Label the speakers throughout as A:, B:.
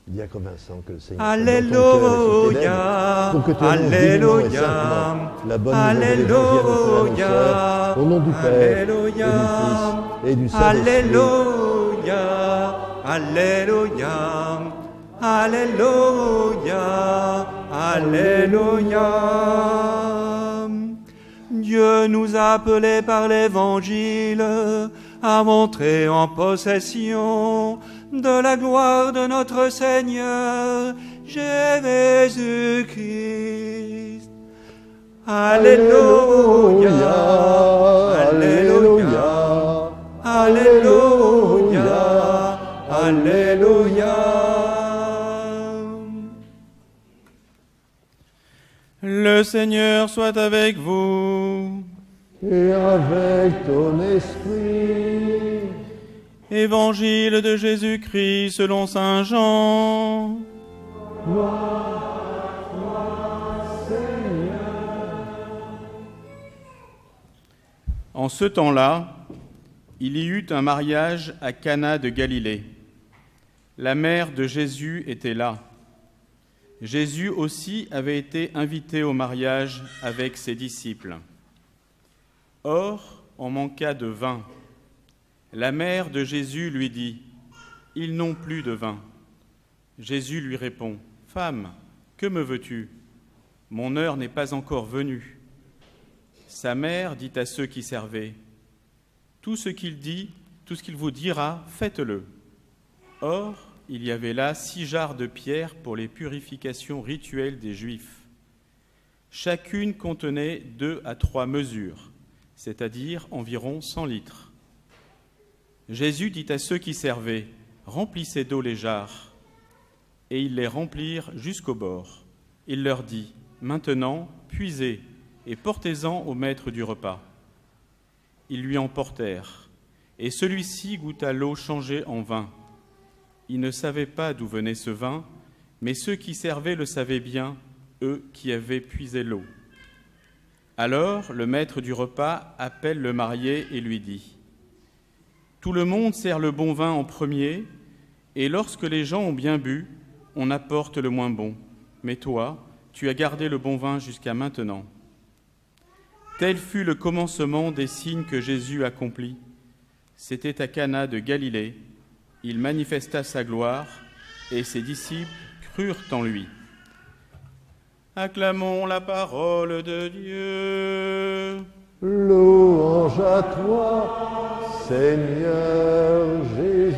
A: Diacre Vincent, que le Seigneur soit dans ton cœur et
B: Alléluia,
A: pour que tu annonces dignement et
B: Alléluia,
A: simplement la bonne nouvelle de l'Évangile à notre annonceur, au nom du Père et du Fils et du Saint-Esprit.
B: Alléluia, Alléluia, Alléluia, Alléluia. Dieu nous a appelés par l'Évangile à entrer en possession de la gloire de notre Seigneur Jésus-Christ. Alléluia, Alléluia, Alléluia, Alléluia. Le Seigneur soit avec vous.
A: Et avec ton esprit.
B: Évangile de Jésus-Christ selon saint Jean.
A: Gloire à toi, Seigneur.
B: En ce temps-là, il y eut un mariage à Cana de Galilée. La mère de Jésus était là. Jésus aussi avait été invité au mariage avec ses disciples. Or, on manqua de vin. La mère de Jésus lui dit, « Ils n'ont plus de vin. » Jésus lui répond, « Femme, que me veux-tu? Mon heure n'est pas encore venue. » Sa mère dit à ceux qui servaient, « Tout ce qu'il dit, tout ce qu'il vous dira, faites-le. » Or, il y avait là 6 jarres de pierre pour les purifications rituelles des Juifs. Chacune contenait 2 à 3 mesures, c'est-à-dire environ 100 litres. Jésus dit à ceux qui servaient, « Remplissez d'eau les jarres. » Et ils les remplirent jusqu'au bord. Il leur dit, « Maintenant, puisez et portez-en au maître du repas. » Ils lui en portèrent, et celui-ci goûta l'eau changée en vin. Ils ne savaient pas d'où venait ce vin, mais ceux qui servaient le savaient bien, eux qui avaient puisé l'eau. Alors le maître du repas appelle le marié et lui dit, « Tout le monde sert le bon vin en premier, et lorsque les gens ont bien bu, on apporte le moins bon. Mais toi, tu as gardé le bon vin jusqu'à maintenant. » Tel fut le commencement des signes que Jésus accomplit. C'était à Cana de Galilée. Il manifesta sa gloire, et ses disciples crurent en lui. Acclamons la parole de Dieu.
A: Louange à toi, Seigneur Jésus.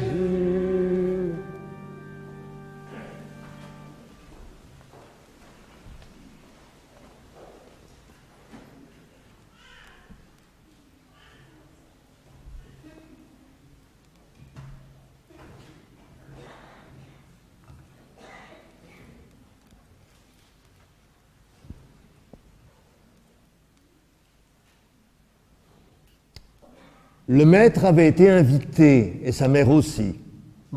A: Le maître avait été invité, et sa mère aussi.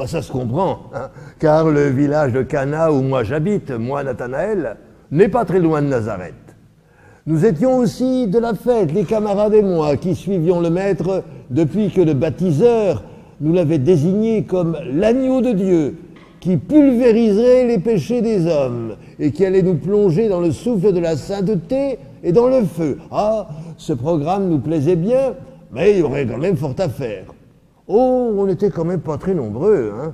A: Ça se comprend, hein, car le village de Cana où moi j'habite, moi Nathanaël, n'est pas très loin de Nazareth. Nous étions aussi de la fête, les camarades et moi, qui suivions le maître depuis que le baptiseur nous l'avait désigné comme l'agneau de Dieu, qui pulvériserait les péchés des hommes et qui allait nous plonger dans le souffle de la sainteté et dans le feu. Ah, ce programme nous plaisait bien, mais il y aurait quand même fort à faire. Oh, on n'était quand même pas très nombreux, hein.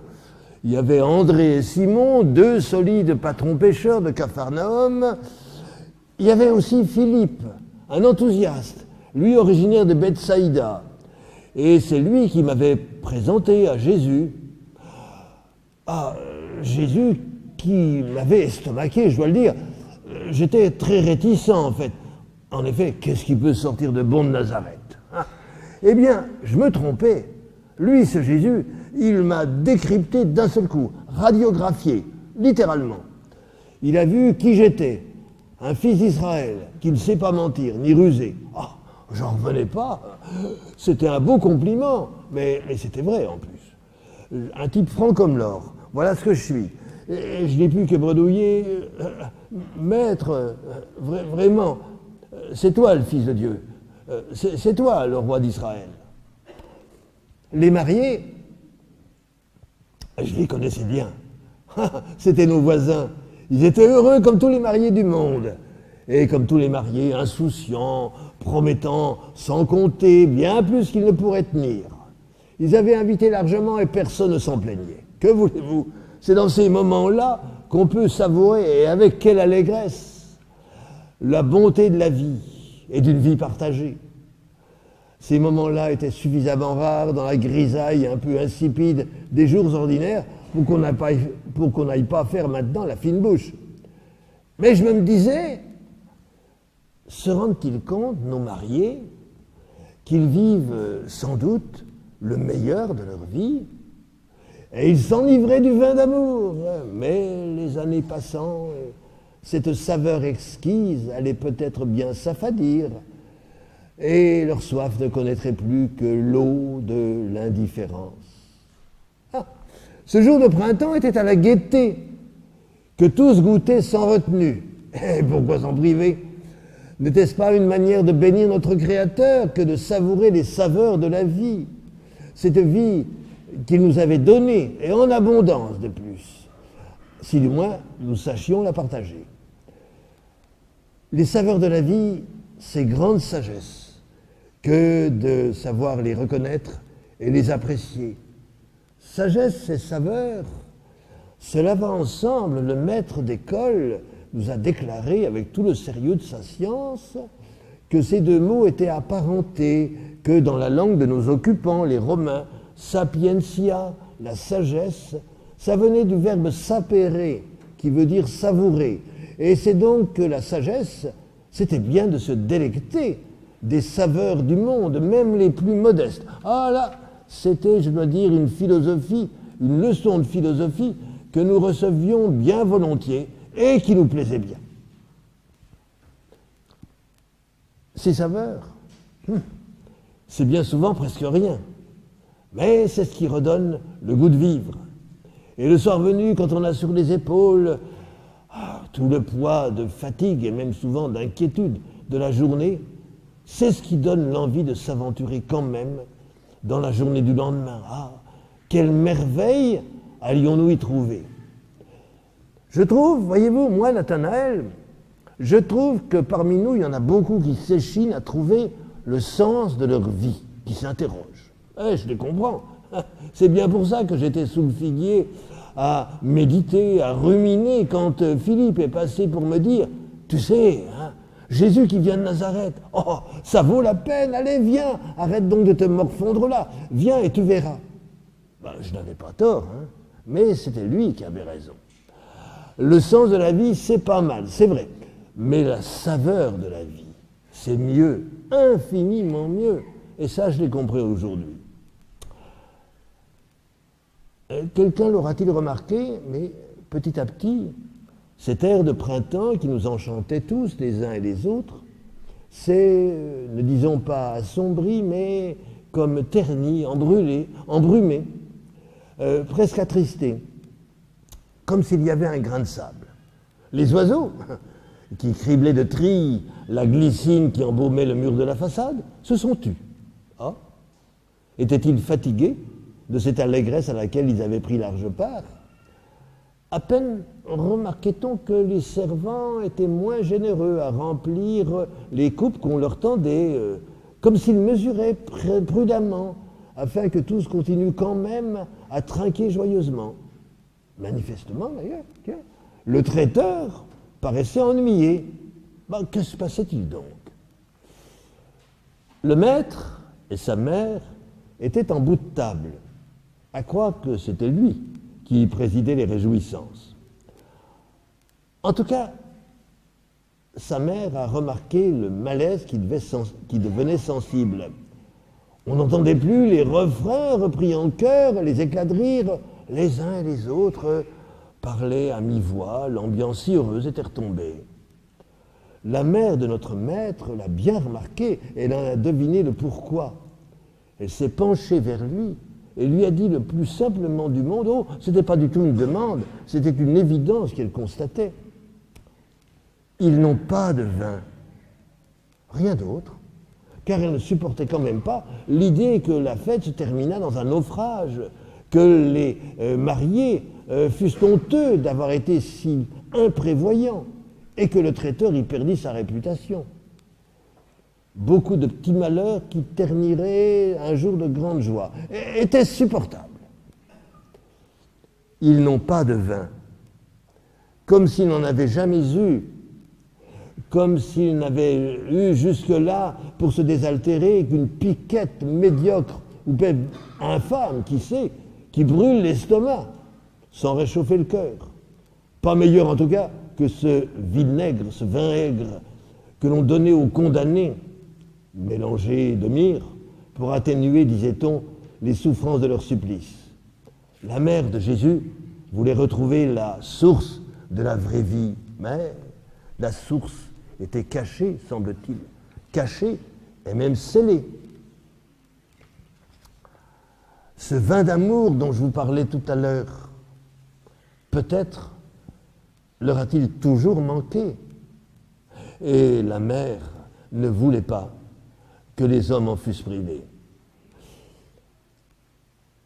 A: Il y avait André et Simon, 2 solides patrons pêcheurs de Capharnaüm. Il y avait aussi Philippe, un enthousiaste, lui originaire de Bethsaïda. Et c'est lui qui m'avait présenté à Jésus. Ah, Jésus qui m'avait estomaqué, je dois le dire. J'étais très réticent, en fait. En effet, qu'est-ce qui peut sortir de bon de Nazareth? Eh bien, je me trompais. Lui, ce Jésus, il m'a décrypté d'un seul coup, radiographié, littéralement. Il a vu qui j'étais, un fils d'Israël, qui ne sait pas mentir, ni ruser. Ah, j'en revenais pas. C'était un beau compliment, mais c'était vrai en plus. Un type franc comme l'or. Voilà ce que je suis. Et je n'ai plus que bredouiller. Maître, vraiment, c'est toi le Fils de Dieu. C'est toi le roi d'Israël. Les mariés, je les connaissais bien. C'étaient nos voisins. Ils étaient heureux comme tous les mariés du monde. Et comme tous les mariés, insouciants, promettant sans compter bien plus qu'ils ne pourraient tenir. Ils avaient invité largement et personne ne s'en plaignait. Que voulez-vous? C'est dans ces moments-là qu'on peut savourer, et avec quelle allégresse, la bonté de la vie et d'une vie partagée. Ces moments-là étaient suffisamment rares dans la grisaille un peu insipide des jours ordinaires pour qu'on n'aille pas faire maintenant la fine bouche. Mais je me disais, se rendent-ils compte, nos mariés, qu'ils vivent sans doute le meilleur de leur vie? Et ils s'enivraient du vin d'amour. Mais les années passant, cette saveur exquise allait peut-être bien s'affadir, et leur soif ne connaîtrait plus que l'eau de l'indifférence. Ah, ce jour de printemps était à la gaieté, que tous goûtaient sans retenue. Et pourquoi s'en priver? N'était-ce pas une manière de bénir notre Créateur que de savourer les saveurs de la vie? Cette vie qu'il nous avait donnée, et en abondance de plus, si du moins nous sachions la partager. Les saveurs de la vie, c'est grande sagesse que de savoir les reconnaître et les apprécier. Sagesse et saveur, cela va ensemble. Le maître d'école nous a déclaré avec tout le sérieux de sa science que ces deux mots étaient apparentés, que dans la langue de nos occupants, les Romains, sapientia, la sagesse, ça venait du verbe sapere, qui veut dire savourer. Et c'est donc que la sagesse, c'était bien de se délecter des saveurs du monde, même les plus modestes. Ah là, c'était, je dois dire, une philosophie, une leçon de philosophie que nous recevions bien volontiers et qui nous plaisait bien. Ces saveurs, c'est bien souvent presque rien, mais c'est ce qui redonne le goût de vivre. Et le soir venu, quand on a sur les épaules tout le poids de fatigue et même souvent d'inquiétude de la journée, c'est ce qui donne l'envie de s'aventurer quand même dans la journée du lendemain. Ah, quelle merveille allions-nous y trouver? Je trouve, voyez-vous, moi, Nathanaël, je trouve que parmi nous, il y en a beaucoup qui s'échinent à trouver le sens de leur vie, qui s'interrogent. Je les comprends. C'est bien pour ça que j'étais sous le figuier à méditer, à ruminer quand Philippe est passé pour me dire, tu sais, Jésus qui vient de Nazareth, oh, ça vaut la peine, allez, viens, arrête donc de te morfondre là, viens et tu verras. Je n'avais pas tort, mais c'était lui qui avait raison. Le sens de la vie, c'est pas mal, c'est vrai, mais la saveur de la vie, c'est mieux, infiniment mieux, et ça, je l'ai compris aujourd'hui. Quelqu'un l'aura-t-il remarqué, mais petit à petit, cet air de printemps qui nous enchantait tous, les uns et les autres, c'est, ne disons pas assombri, mais comme terni, embrumé, presque attristé, comme s'il y avait un grain de sable. Les oiseaux, qui criblaient de trilles la glycine qui embaumait le mur de la façade, se sont tus. Ah, étaient-ils fatigués de cette allégresse à laquelle ils avaient pris large part? À peine remarquait-on que les servants étaient moins généreux à remplir les coupes qu'on leur tendait, comme s'ils mesuraient prudemment, afin que tous continuent quand même à trinquer joyeusement. Manifestement, d'ailleurs, le traiteur paraissait ennuyé. Que se passait-il donc? Le maître et sa mère étaient en bout de table, à croire que c'était lui qui présidait les réjouissances. En tout cas, sa mère a remarqué le malaise qui devenait sensible. On n'entendait plus les refrains repris en chœur, les éclats de rire, les uns et les autres parlaient à mi-voix, l'ambiance si heureuse était retombée. La mère de notre maître l'a bien remarqué, elle en a deviné le pourquoi. Elle s'est penchée vers lui et lui a dit le plus simplement du monde, oh, ce n'était pas du tout une demande, c'était une évidence qu'elle constatait. Ils n'ont pas de vin, rien d'autre, car elle ne supportait quand même pas l'idée que la fête se terminât dans un naufrage, que les mariés fussent honteux d'avoir été si imprévoyants et que le traiteur y perdit sa réputation. Beaucoup de petits malheurs qui terniraient un jour de grande joie. Était-ce supportable? Ils n'ont pas de vin, comme s'ils n'en avaient jamais eu, comme s'ils n'avaient eu jusque-là pour se désaltérer qu'une piquette médiocre ou même infâme, qui sait, qui brûle l'estomac sans réchauffer le cœur. Pas meilleur en tout cas que ce vinaigre, ce vin aigre que l'on donnait aux condamnés, mélangé de myrrhe, pour atténuer, disait-on, les souffrances de leur supplice. La mère de Jésus voulait retrouver la source de la vraie vie, mais la source était cachée, semble-t-il, cachée et même scellée. Ce vin d'amour dont je vous parlais tout à l'heure, peut-être leur a-t-il toujours manqué. Et la mère ne voulait pas que les hommes en fussent privés.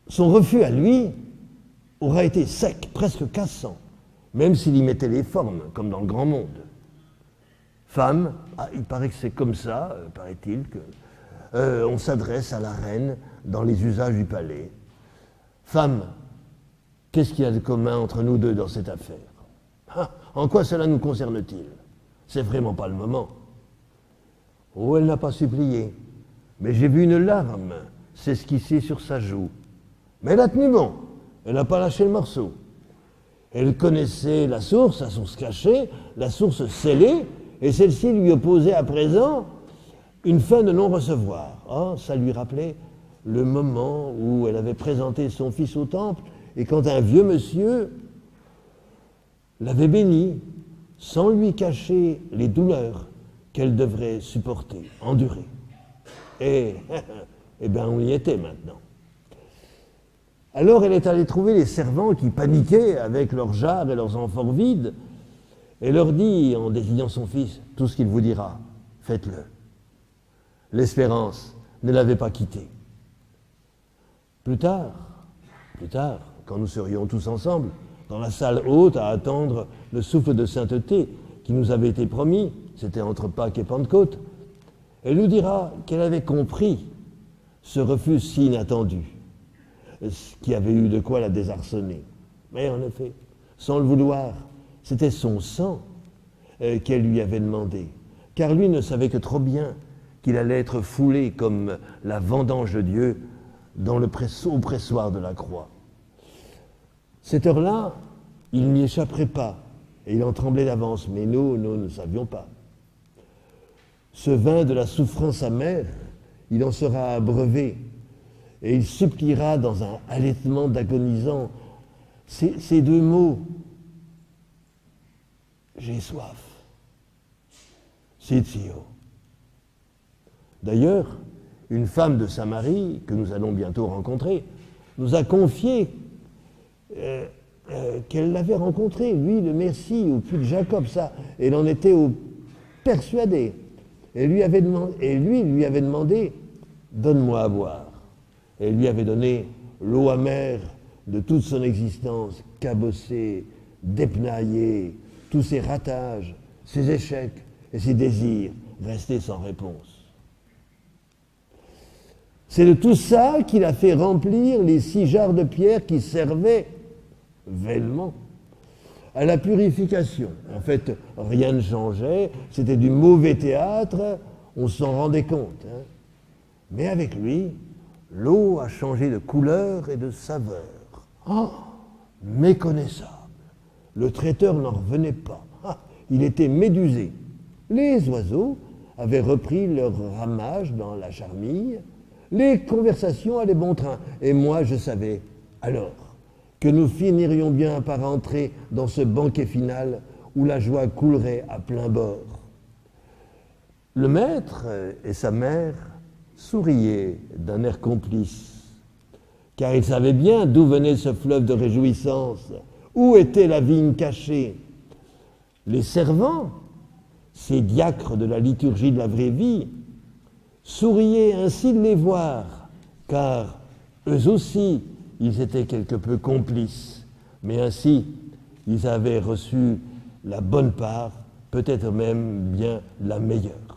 A: Son refus à lui aura été sec, presque cassant, même s'il y mettait les formes, comme dans le grand monde. Femme, il paraît que c'est comme ça, paraît-il, qu'on s'adresse à la reine dans les usages du palais. Femme, qu'est-ce qu'il y a de commun entre nous deux dans cette affaire? En quoi cela nous concerne-t-il? C'est vraiment pas le moment. Oh, elle n'a pas supplié, mais j'ai vu une larme s'esquisser sur sa joue. Mais elle a tenu bon, elle n'a pas lâché le morceau. Elle connaissait la source cachée, la source scellée, et celle-ci lui opposait à présent une fin de non-recevoir. Oh, ça lui rappelait le moment où elle avait présenté son fils au temple, et quand un vieux monsieur l'avait béni, sans lui cacher les douleurs qu'elle devrait supporter, endurer. Et bien, on y était maintenant. Alors elle est allée trouver les servants qui paniquaient avec leurs jarres et leurs amphores vides, et leur dit, en désignant son fils, tout ce qu'il vous dira, faites-le. L'espérance ne l'avait pas quitté. Plus tard, quand nous serions tous ensemble, dans la salle haute à attendre le souffle de sainteté qui nous avait été promis, c'était entre Pâques et Pentecôte, elle nous dira qu'elle avait compris ce refus si inattendu, qui avait eu de quoi la désarçonner. Mais en effet, sans le vouloir, c'était son sang qu'elle lui avait demandé, car lui ne savait que trop bien qu'il allait être foulé comme la vendange de Dieu au pressoir de la croix. Cette heure-là, il n'y échapperait pas, et il en tremblait d'avance, mais nous ne savions pas. Ce vin de la souffrance amère, il en sera abreuvé, et il suppliera dans un halètement d'agonisant ces deux mots: j'ai soif. Sitio. D'ailleurs, une femme de Samarie, que nous allons bientôt rencontrer, nous a confié qu'elle l'avait rencontré, lui, le Messie, au puits de Jacob, ça. Elle en était persuadée. Et lui lui avait demandé, donne-moi à boire. Et lui avait donné l'eau amère de toute son existence, cabossée, dépenaillée, tous ses ratages, ses échecs et ses désirs restés sans réponse. C'est de tout ça qu'il a fait remplir les 6 jarres de pierre qui servaient vainement à la purification. En fait, rien ne changeait, c'était du mauvais théâtre, on s'en rendait compte. Mais avec lui, l'eau a changé de couleur et de saveur. Oh, méconnaissable. Le traiteur n'en revenait pas. Il était médusé. Les oiseaux avaient repris leur ramage dans la charmille. Les conversations allaient bon train. Et moi, je savais alors que nous finirions bien par entrer dans ce banquet final où la joie coulerait à plein bord. Le maître et sa mère souriaient d'un air complice, car ils savaient bien d'où venait ce fleuve de réjouissance, où était la vigne cachée. Les servants, ces diacres de la liturgie de la vraie vie, souriaient ainsi de les voir, car eux aussi, ils étaient quelque peu complices, mais ainsi, ils avaient reçu la bonne part, peut-être même bien la meilleure.